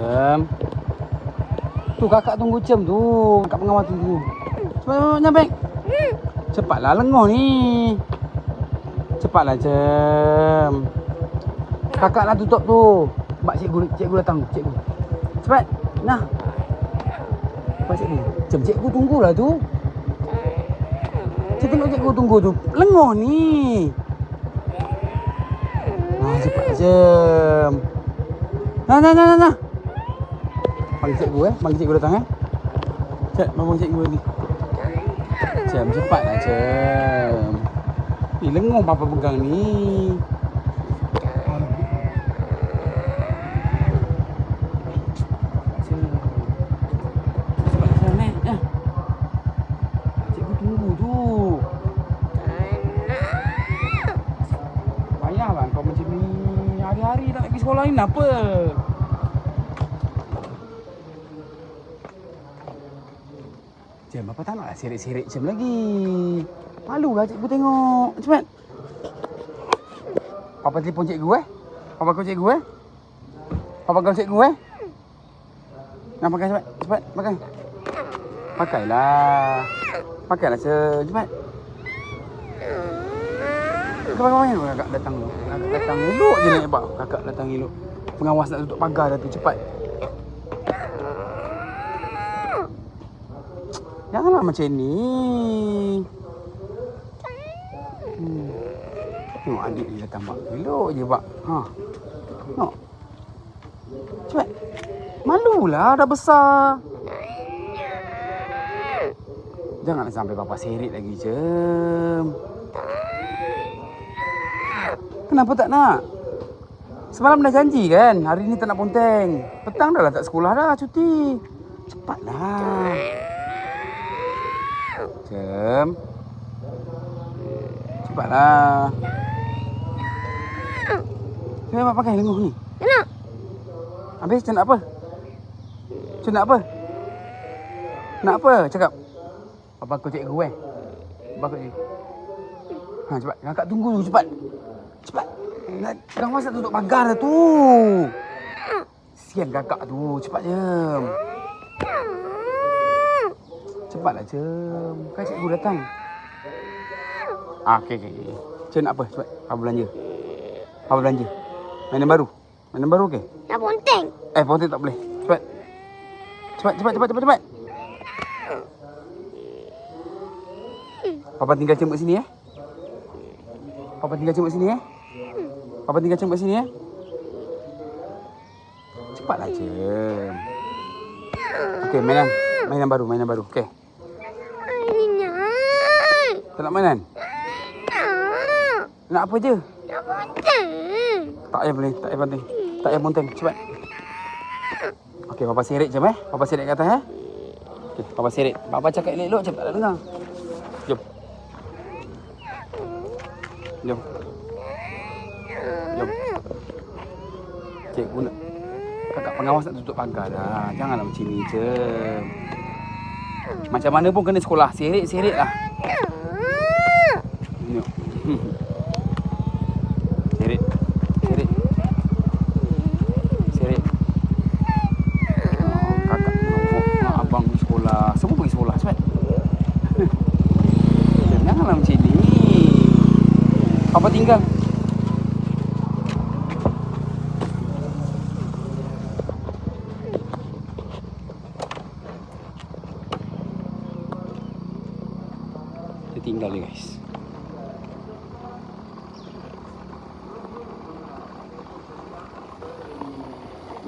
Cem. Tu kakak tunggu Cem tu. Kakak pengawal tunggu. Cepat nyampe. Cepatlah lengoh ni. Cepatlah Cem. Kakak nak tutup tu. Bak cikgu datang. Cikgu. Cepat. Nah. Cepat cikgu. Cem, cikgu tunggulah tu. Saya tengok cikgu tunggu tu. Lengoh ni. Cepat Cem. Nah. Panggil cikgu Panggil cikgu datang Cep, panggil cikgu ni. Cem, cepatlah Cem. Ni lengoh papa pegang ni. Cikgu tunggu tu. Payahlah kau macam ni. Hari-hari tak nak pergi sekolah ni apa? Cem, apa tak naklah serik-serik Cem lagi. Malulah cikgu tengok. Cepat. Papa telefon cikgu Papa call cikgu Papa call cikgu Nak pakai cepat. Cepat pakai. Pakailah Cem. Cepat. Kakak datang elok je nak nampak. Kakak datang elok. Pengawas nak tutup pagar dah tu. Cepat. Janganlah macam ni. Tengok adik dia datang bak. Elok je bak. Tengok. Cepat. Malulah dah besar. Janganlah sampai papa serit lagi Cem. Kenapa tak nak? Semalam dah janji kan, hari ni tak nak ponteng. Petang dah lah tak sekolah dah, cuti. Cepatlah. Cem. Cepatlah. Cem, mak pakai lenguh ni. Nak. Habis Cem nak apa? Cem nak apa? Nak apa? Cakap. Papa kau cikgu Papa kau cikgu. Cepat. Kakak tunggu dulu cepat. Cepat. Dah masa tutup pagar dah tu. Sian kakak tu. Cepat Cem. Cepatlah Cem. Kan cikgu datang. Okey. Cem nak apa? Cepat. Apa belanja? Mainan baru okey? Nak ponteng. Ponteng tak boleh. Cepat. Papa tinggal Cem kat sini Papa tinggal Cem kat sini Cepatlah Cem. Okey, mainan baru. Okey. Tak nak mainan? Nak apa je? Nak ponteng. Tak payah ponteng. Cepat. Okey, papa seret Cem Papa seret kat atas Okey, papa seret. Papa cakap elok-elok Cem tak nak dengar. Jom. Cikgu nak. Kakak pengawas nak tutup pagar dah. Janganlah macam ni Cem. Macam mana pun kena sekolah. Seret lah. Tengok. Seret. Kakak nak abang pergi sekolah. Semua pergi sekolah cepat. Janganlah macam ni. Papa tinggal. Dia tinggal dia guys.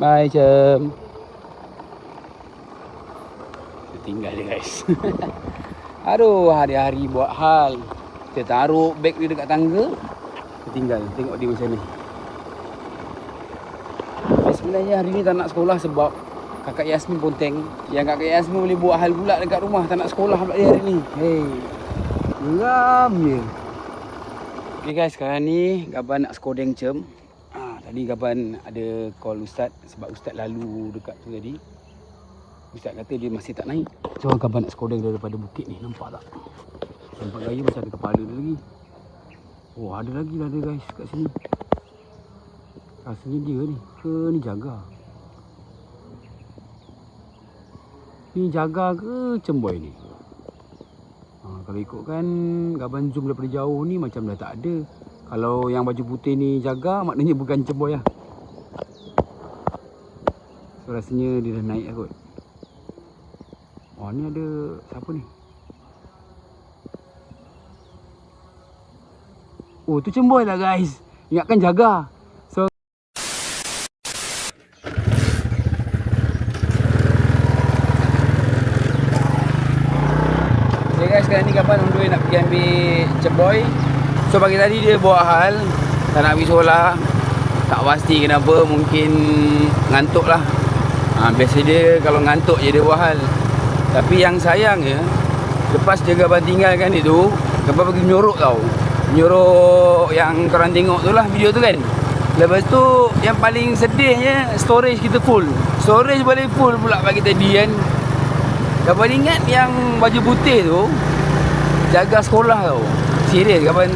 Bye Cem. Dia tinggal dia guys. Aduh, hari-hari buat hal. Kita taruh beg dia dekat tangga. Dia tinggal. Tengok dia macam ni. Sebenarnya hari ni tak nak sekolah sebab kakak Yasmin ponteng. Yang kakak Yasmin boleh buat hal pula dekat rumah. Tak nak sekolah pula dia hari ni. Hey. Geram je. Okay guys, sekarang ni Gaban nak skodeng Cem. Tadi Gaban ada call Ustaz. Sebab Ustaz lalu dekat tu tadi. Ustaz kata dia masih tak naik. So Gaban nak skodeng daripada bukit ni. Nampak tak? Nampak gaya macam ada kepala dia lagi. Oh, ada lagi lah dia guys kat sini. Rasanya dia ni ke ni jaga. Ni jaga ke cemboy ni? Kalau ikutkan gambar zoom daripada jauh ni macam dah tak ada. Kalau yang baju putih ni jaga, maknanya bukan cemboy lah. So rasanya dia dah naik lah kot. Oh ni ada siapa ni? Oh tu cemboy lah guys. Ingatkan jaga. So okay guys, sekarang ni kapan Undoy nak pergi ambil cemboy. So pagi tadi dia buat hal tak nak pergi sekolah. Tak pasti kenapa, mungkin ngantuk lah. Biasa dia kalau ngantuk je dia buat hal. Tapi yang sayangnya, lepas jaga abang tinggalkan itu, abang pergi menyorok tau. Menyorok yang korang tengok tu lah video tu kan. Lepas tu yang paling sedihnya, storage kita full. Storage boleh full pula pagi tadi kan. Abang ingat yang baju putih tu jaga sekolah tau. Serius abang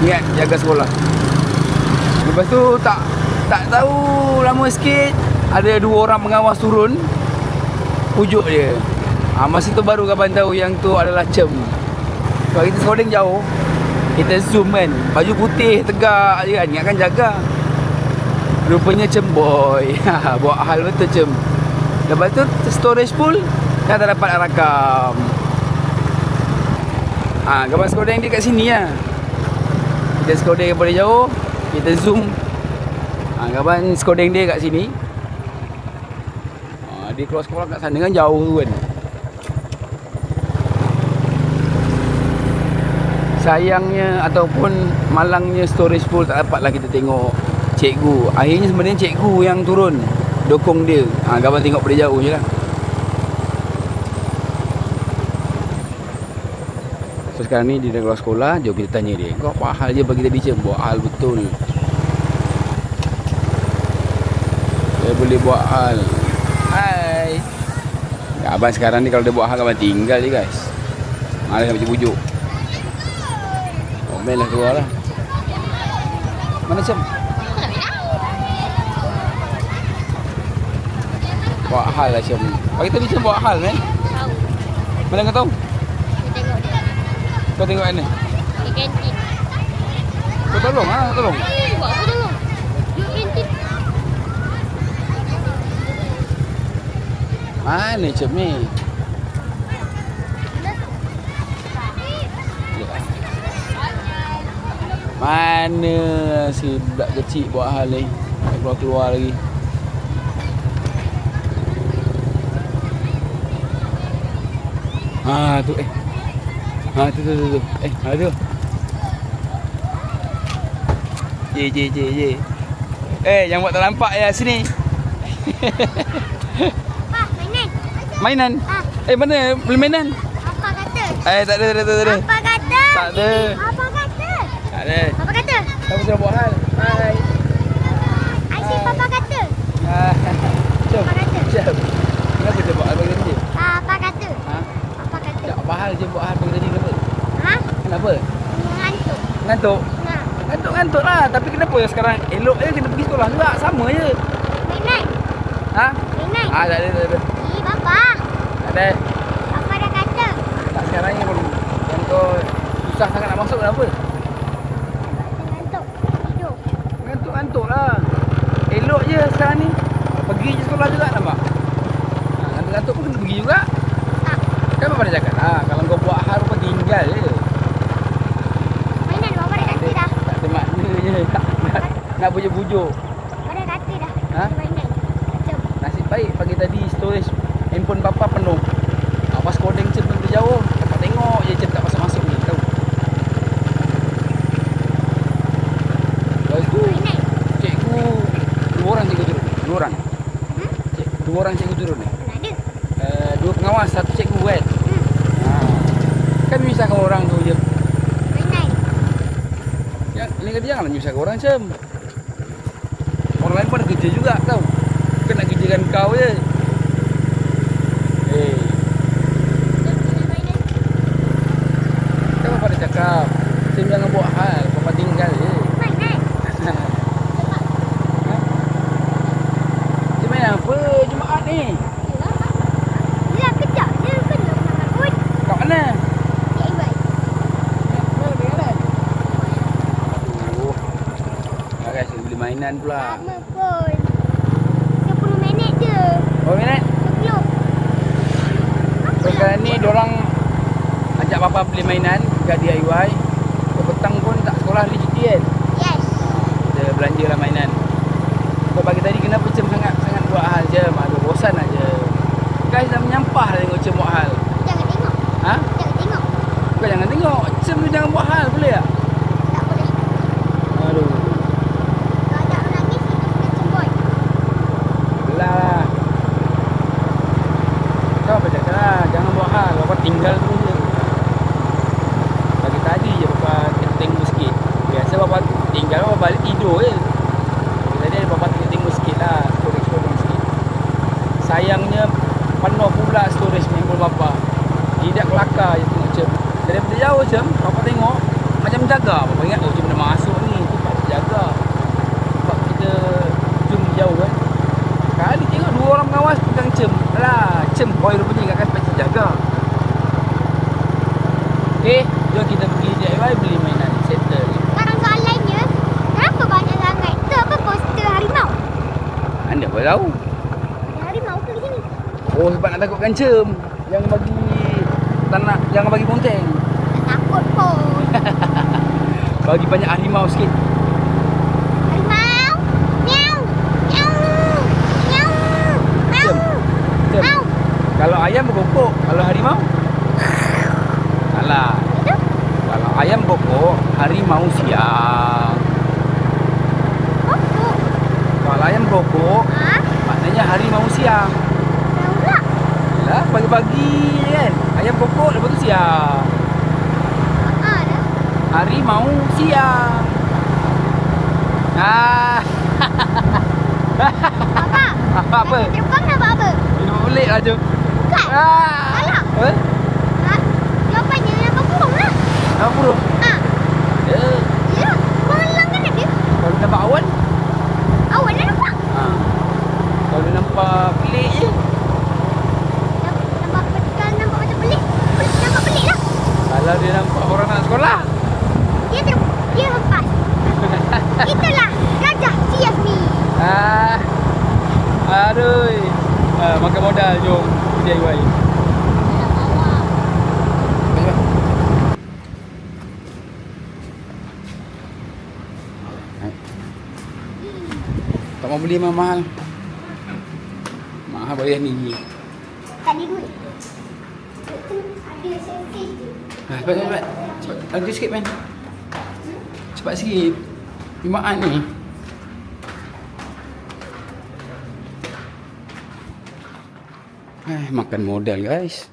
ingat jaga sekolah. Lepas tu tak tahu lama sikit ada 2 orang pengawas turun pujuk dia. Masa tu baru abang tahu yang tu adalah cem. Kalau kita scrolling jauh, kita zoom kan, baju putih tegak je kan, ingatkan jaga. Rupanya cemboy. Buat hal betul cem. Lepas tu storage full, dah tak dapat nak rakam. Gambar scrolling dia kat sini lah. Kita scrolling daripada jauh, kita zoom. Gambar scrolling dia kat sini. Dia keluar sekolah kat sana kan, jauh tu kan. Sayangnya ataupun malangnya storage full, tak dapatlah kita tengok cikgu. Akhirnya sebenarnya cikgu yang turun dokong dia. Gambar tengok pada jauh je lah. So sekarang ni dia dah keluar sekolah. Jom kita tanya dia, kau apa hal je bagi tadi cem? Buat hal betul. Dia boleh buat hal. Hai. Abang sekarang ni kalau dia buat hal, abang tinggal je guys. Malas nak pujuk. Main lah keluar lah. Mana cem? Buat hal lah cem. Pagi tadi cem buat hal kan? Tahu. Mana kau tahu? Saya tengok dia. Kau tengok mana? Di kantin. Kau tolong lah, tolong. Buat apa tolong? Di kantin. Mana cem ni? Mana si budak kecil buat hal ni? Keluar lagi. Tu tu. Tu. Je. Jangan buat tak nampak ya sini. Pak, mainan. Mainan? Mana beli mainan? Apa kata? Tak ada. Apa kata? Tak ada. Apa kata? Tak ada. Apa kata? Kamu sudah buat hal. Hai. Asyik papa kata. Jom. Apa kata? Jom. Kenapa dia buat hal bagi tadi? Apa kata? Apa kata? Tak apa hal je buat hal bagi tadi kenapa? Kenapa? Ngantuk. Ngantuk? Nah. Ngantuk lah. Tapi kenapa sekarang elok je kena pergi sekolah juga? Sama je. Mainan. Mainan. Tak ada. Bapa. Tak ada. Apa dah kata? Tak sekarang ni baru. Yang kau susah sangat nak masuk kenapa? Ngantuk. Tidur. Ngantuk lah. Elok je sekarang ni. Pergi je sekolah juga nampak? Ngantuk pun kena pergi juga. Tak. Kan Bapak dah cakap kalau kau buat hal kau tinggal je. Mainan bapa dah kata dah. Tak ada makna je. Nak bujuk-bujuk. Bapa dah kata dah. Mainan. Jom. Nasib baik pagi tadi storage handphone Bapa penuh. Pas kodeng cem dari jauh, dapat tengok je cem tak masuk-masuk ni, tahu. Lepas tu cikgu 2 orang cikgu turun. 2 orang. 2 orang cikgu turun ni. Mana ada? 2 pengawas, 1 cikgu kan. Kan menyusahkan orang tu je. Mainan. Lain kata janganlah menyusahkan orang cem. Orang lain pun ada kerja juga tau. Bukan nak kerjakan kau je. Kan Bapak dah cakap cem jangan buat hal, Bapak tinggal je. Mainan. Cem main apa Jumaat ni? Yelah kejap mainan pula. Lama pun. 10 minit je. Berapa minit? 10. So sekarang ni diorang ajak papa beli mainan dekat DIY. So, petang pun tak sekolah hari cuti kan? Yes. Kita belanja lah mainan. So pagi tadi kenapa Cem sangat buat hal Cem? Aduh bosan aja. Guys dah menyampah dah tengok Cem buat hal. Jangan tengok. Ha? Jangan tengok. Bukan jangan tengok. Cem ni jangan buat hal boleh tak? Tak boleh. Aduh. Kalau tak menangis, itu bukan cemboy. Belah lah. Kau apa cakap lah. Jangan buat hal. Bapa tinggal tu je. Pagi tadi je Bapa tengok sikit. Biasa Bapa tinggal Bapa balik tidur je. Pagi tadi Bapa tengok sikit lah. Storage sikit. Sayangnya penuh pula storage handphone Bapa. Tidak kelakar je tengok Cem. Daripada jauh Cem, Bapa tengok macam jaga. Bapa ingat oh Cem dah masuk ni. Tu tak jaga. Sebab kita zoom jauh kan. Kali tengok dua orang pengawas pegang Cem. Alah, Cem boy rupanya kat sepatutnya jaga. Okay, jom kita pergi DIY beli mainan. Settle. Sekarang soalannya, kenapa banyak sangat? Itu apa poster harimau? Anda apa tahu? Ada harimau ke di sini? Oh, sebab nak takutkan Cem. Jangan bagi tanah, jangan bagi ponteng. Tak takut pun. Bagi banyak harimau sikit. Harimau. Miau. Miau. Miau. Miau. Cem. Cem. Miau. Kalau ayam berkokok, kalau harimau? Salah. Itu? Kalau ayam berkokok, harimau siang. Pokok. Kalau ayam berkokok, Ha? maknanya harimau siang. Tahu tak? Yalah, pagi-pagi je kan. Ayam berkokok, lepas tu siang. Ha dah. Harimau siang. Ah. Apa? Apa? Terbang nak buat apa? Minum pelik lah Cem. Bukan. Ah. Alah. Apa? Ha? Jawapannya nampak burung lah. Apa burung? Ha? Ya. Ya. Malang kan ada. Kalau nampak awan? Awan dah nampak. Ha. Kalau dia nampak pelik je. Nampak kalau nampak macam pelik. Nampak pelik lah. Kalau dia nampak orang nak sekolah. Dia lepas. Itulah gajah si Yasmi. Ah. Aduh. Makan modal jom DIY. Tak mau beli mahal. Mahal bayar ni. Tak ada duit. Ada selfie je. Cepat. Lagi sikit man. Cepat sikit. Limaan ni. Makan modal guys.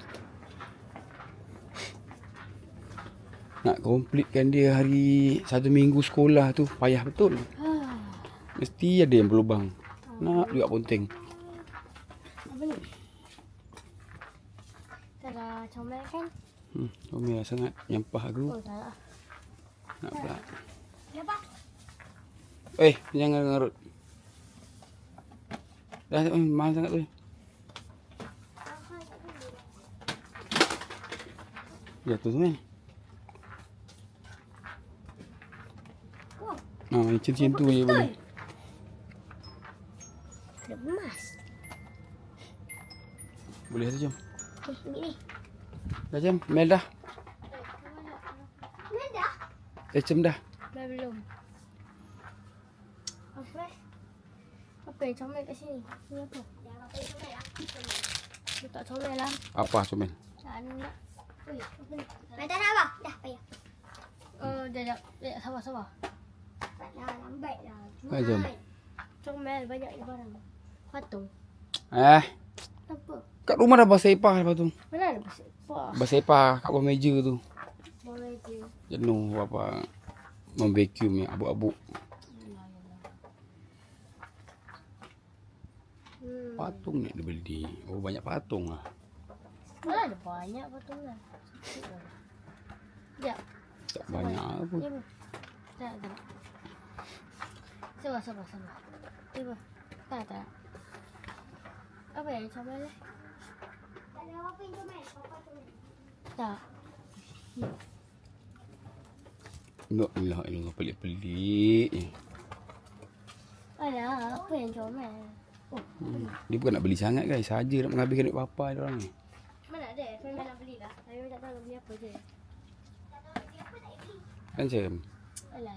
Nak completekan dia hari 1 minggu sekolah tu payah betul. Mesti ada yang berlubang. Nak juga ponteng. Apa ni? Tak ada comel kan? Comel sangat nyampah aku. Oh, tak ada. Nak pula. Apa? Jangan ngarut. Dah mahal sangat tu. Jatuh tu ni. Macam tu je boleh. Ada emas. Boleh tu jom. Ni. Dah jam, Mel dah. Mana dah? Cem dah. Belum. Apa? Apa yang comel kat sini? Ni apa? Yang apa yang comel lah? Dia tak comel lah. Apa comel? Tak nak. Ui, apa ni? Tak nak apa? Dah, payah. Dah, sabar. Tak nak, lambat lah. Jom. Comel banyak ni barang. Patung. Apa? Kat rumah dah basah ipah lepas tu. Mana ada pasal? Wah, Basah ipah kat bawah meja tu. boleh je. Jenuh apa memvacuum yang abuk-abuk. Patung ni dia beli. Oh banyak patung lah. Mana ada banyak patung lah. Sekejap. Tak banyak apa. Ni apa? Tak. Sabar. Ni apa? Tak. Apa yang comel lah? Tak ada apa yang comel. Tak. Ilah pelik-pelik. Alah, apa yang comel? Oh, Dia bukan nak beli sangat guys, saja nak menghabiskan duit papa dia orang ni. mana ada? Saya nak beli lah. Saya tak tahu nak beli apa je. Kan macam Alah.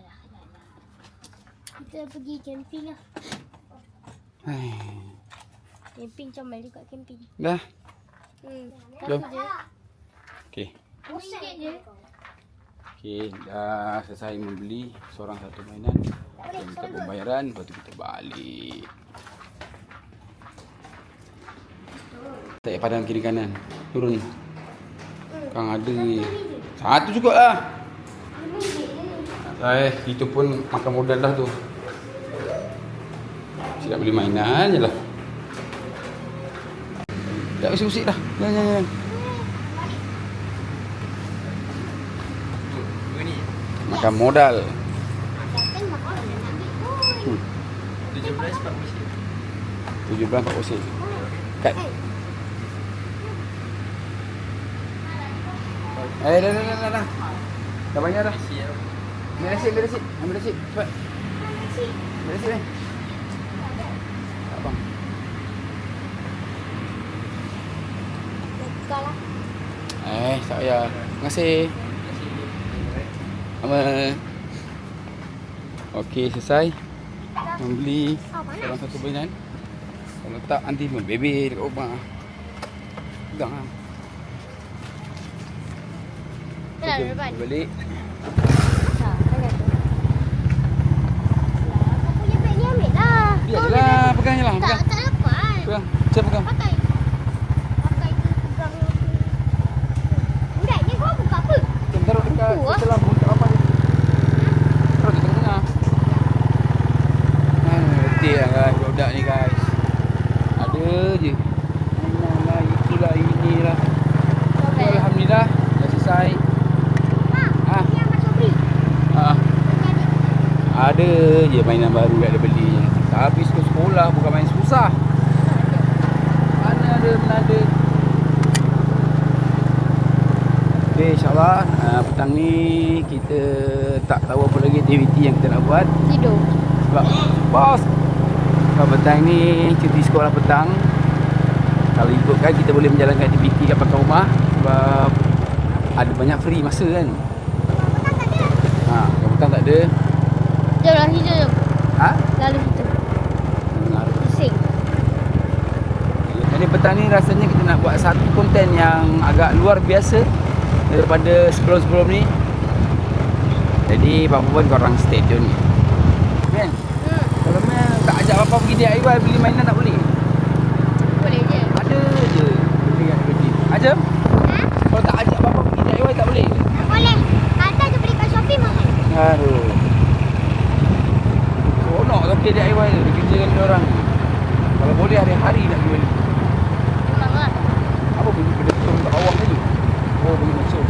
Kita pergi camping lah. hai. Camping comel juga camping. Dah. Satu je. Okey. RM1 je. Okey, dah selesai membeli seorang satu mainan. Kita minta pembayaran, lepas tu kita balik. Tak payah padam kiri kanan. Turun. Kang ada. Satu cukup lah. Itu pun makan modal dah tu. Saya nak beli mainan je lah. Tak usik-usik dah. Jangan. Makan modal. 17 Pak Osik. Kat. Dah. Dah banyak dah. Ambil resit. Ambil resit. Cepat. Ambil resit ni. Abang. Bukalah. Tak payah. Terima kasih. Sama. Okey, selesai. Membeli seorang satu mainan. Kalau tak nanti bebel dekat rumah. Pegang lah. Dah, depan. Balik. Kau punya beg ni ambil lah. Biar je lah. Pegang je lah. Tak dapat. Pegang. Saya pegang. Pakai tu pegang. Budak ni kau buka apa? Kita taruh dekat Buku, dalam buku apa ni. Taruh di tengah-tengah. Letih lah guys. Budak ni guys. Ada je. Mainan lah. Itulah inilah. Alhamdulillah. Dah selesai. Ni Ahmad Sobri. Ada je mainan baru yang dia beli. Habis ke sekolah bukan main susah. Mana ada. Okay, insyaAllah petang ni kita tak tahu apa lagi aktiviti yang kita nak buat. Tidur. Sebab bos, sebab petang ni cuti sekolah petang. Kalau ikutkan kita boleh menjalankan aktiviti kat belakang rumah. Sebab ada banyak free masa kan. Kalau petang tak ada. Jom lah situ jom. Lalu situ. Pusing. Jadi petang ni rasanya kita nak buat satu konten yang agak luar biasa daripada sebelum-sebelum ni. Jadi apa pun korang stay tune. Kan? Kalau memang tak ajak apa pergi DIY beli mainan tak boleh. Boleh je. Ada je beli kat beli. Ajam? Kalau tak ajak apa pergi DIY tak boleh. Boleh. Kata tu beli kat Shopee mahal. Aduh. Seronok tu okay DIY tu. Dia kerjakan dia orang. Kalau boleh hari-hari nak jual. Memang lah. Apa bunyi kedetung kat bawah tadi? Oh, bunyi masuk.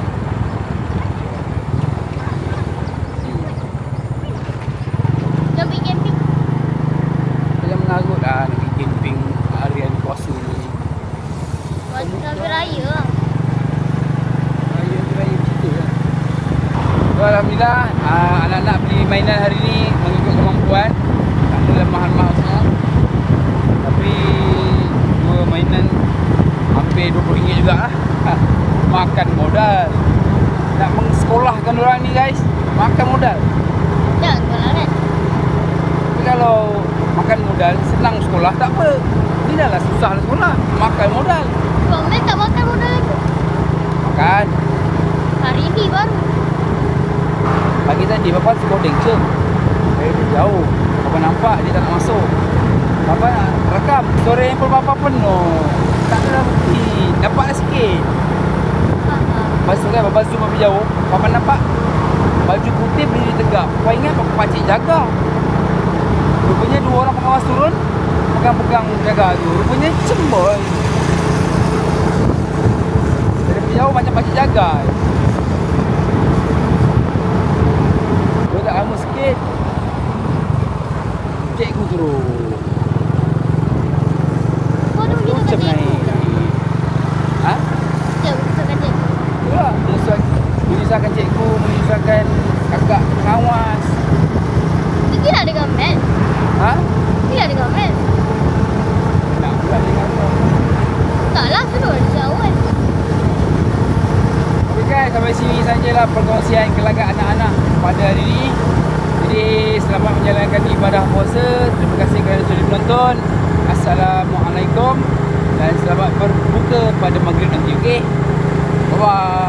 Jom pergi camping. Saya mengarut lah nak pergi camping harian puasa ni. Hari raya lah. Raya cerita lah. So, Alhamdulillah anak-anak beli mainan hari ni mengikut kemampuan. Tak ada mahal-mahal semua. Tapi dua mainan hampir RM20 juga lah. Makan modal. Nak mengsekolahkan orang ni guys, makan modal. Dah sekolah kan? Tapi kalau makan modal, senang sekolah tak apa. Ni dah lah susah lah sekolah. Makan modal. Bang Mel tak makan modal lagi. Makan. Hari ni baru. Pagi tadi Papa recording je. Dia jauh. Papa nampak dia tak nak masuk. Papa nak rekam. Sore handphone Papa penuh. Tak ada bukti. Dapat sikit. Lepas tu kan Papa zoom lebih jauh. Papa nampak baju putih berdiri tegak. Papa ingat Papa pakcik jaga. Rupanya dua orang pengawas turun. Pegang-pegang jaga tu. Rupanya cembol. Dari jauh macam pakcik jaga. Dia tak lama sikit. Cikgu turun. Kau tu pergi Macam dekat naik. cikgu. Ha? Jom, dekat cikgu. Itulah. Menyusahkan cikgu, menyusahkan kakak pengawas. Pergilah dengan Mel. Ha? kesian kelagak anak-anak pada hari ini. Jadi selamat menjalankan ibadah puasa. Terima kasih kerana sudah menonton. Assalamualaikum dan selamat berbuka pada maghrib nanti. Okey. Bye bye.